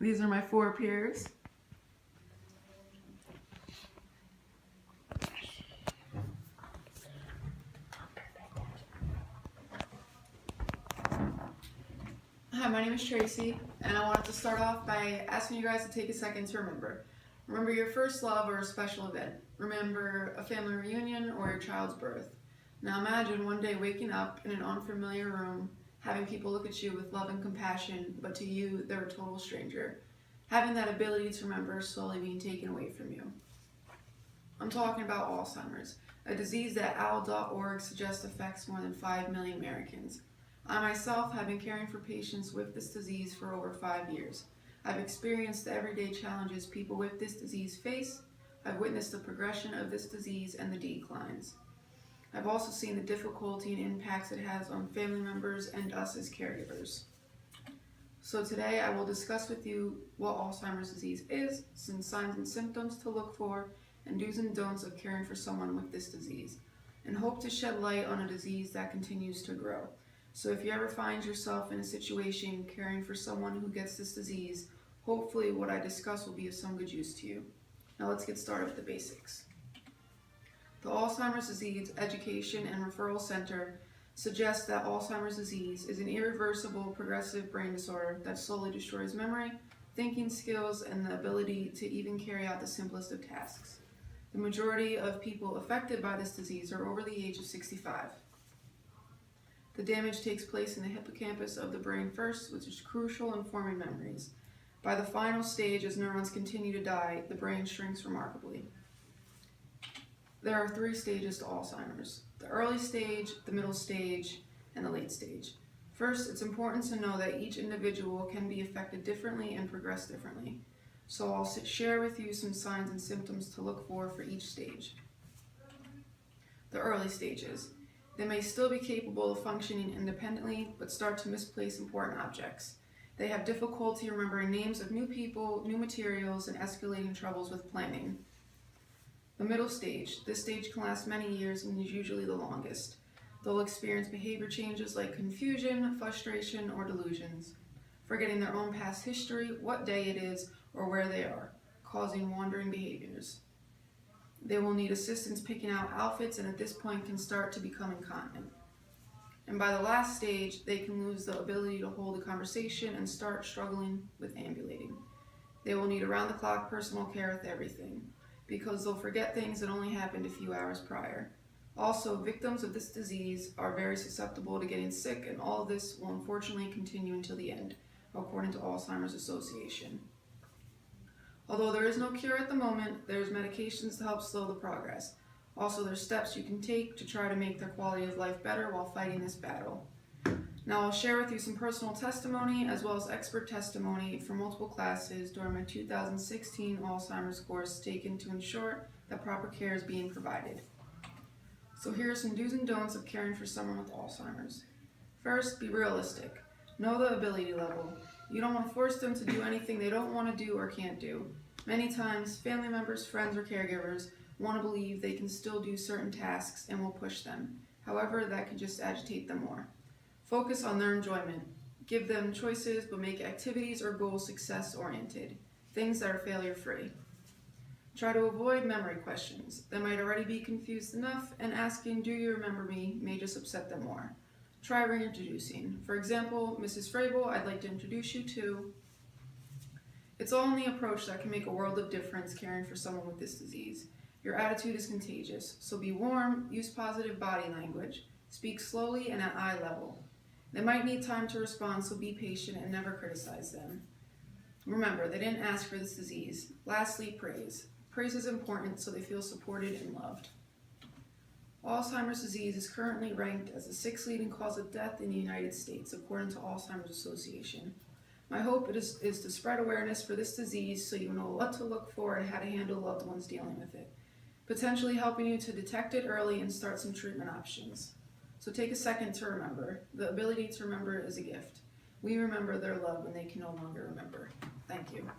These are my 4 peers. Hi, my name is Tracy, and I wanted to start off by asking you guys to take a second to remember. Remember your first love or a special event. Remember a family reunion or your child's birth. Now imagine one day waking up in an unfamiliar room, having people look at you with love and compassion, but to you, they're a total stranger. Having that ability to remember slowly being taken away from you. I'm talking about Alzheimer's, a disease that OWL.org suggests affects more than 5 million Americans. I myself have been caring for patients with this disease for over 5 years. I've experienced the everyday challenges people with this disease face. I've witnessed the progression of this disease and the declines. I've also seen the difficulty and impacts it has on family members and us as caregivers. So today I will discuss with you what Alzheimer's disease is, some signs and symptoms to look for, and do's and don'ts of caring for someone with this disease, and hope to shed light on a disease that continues to grow. So if you ever find yourself in a situation caring for someone who gets this disease, hopefully what I discuss will be of some good use to you. Now let's get started with the basics. The Alzheimer's Disease Education and Referral Center suggests that Alzheimer's disease is an irreversible progressive brain disorder that slowly destroys memory, thinking skills, and the ability to even carry out the simplest of tasks. The majority of people affected by this disease are over the age of 65. The damage takes place in the hippocampus of the brain first, which is crucial in forming memories. By the final stage, as neurons continue to die, the brain shrinks remarkably. There are 3 stages to Alzheimer's: the early stage, the middle stage, and the late stage. First, it's important to know that each individual can be affected differently and progress differently. So I'll share with you some signs and symptoms to look for each stage. The early stages. They may still be capable of functioning independently, but start to misplace important objects. They have difficulty remembering names of new people, new materials, and escalating troubles with planning. The middle stage. This stage can last many years and is usually the longest. They'll experience behavior changes like confusion, frustration, or delusions, forgetting their own past history, what day it is, or where they are, causing wandering behaviors. They will need assistance picking out outfits, and at this point can start to become incontinent. And by the last stage, they can lose the ability to hold a conversation and start struggling with ambulating. They will need around-the-clock personal care with everything, because they'll forget things that only happened a few hours prior. Also, victims of this disease are very susceptible to getting sick, and all of this will unfortunately continue until the end, according to Alzheimer's Association. Although there is no cure at the moment, there's medications to help slow the progress. Also, there's steps you can take to try to make their quality of life better while fighting this battle. Now I'll share with you some personal testimony as well as expert testimony from multiple classes during my 2016 Alzheimer's course taken to ensure that proper care is being provided. So here are some do's and don'ts of caring for someone with Alzheimer's. First, be realistic. Know the ability level. You don't want to force them to do anything they don't want to do or can't do. Many times, family members, friends, or caregivers want to believe they can still do certain tasks and will push them. However, that can just agitate them more. Focus on their enjoyment. Give them choices, but make activities or goals success-oriented, things that are failure-free. Try to avoid memory questions. They might already be confused enough, and asking, "Do you remember me?" may just upset them more. Try reintroducing. For example, "Mrs. Frable, I'd like to introduce you to..." It's all in the approach that can make a world of difference caring for someone with this disease. Your attitude is contagious, so be warm, use positive body language, speak slowly and at eye level. They might need time to respond, so be patient and never criticize them. Remember, they didn't ask for this disease. Lastly, praise. Praise is important so they feel supported and loved. Alzheimer's disease is currently ranked as the 6th leading cause of death in the United States, according to Alzheimer's Association. My hope is to spread awareness for this disease so you know what to look for and how to handle loved ones dealing with it, potentially helping you to detect it early and start some treatment options. So take a second to remember. The ability to remember is a gift. We remember their love when they can no longer remember. Thank you.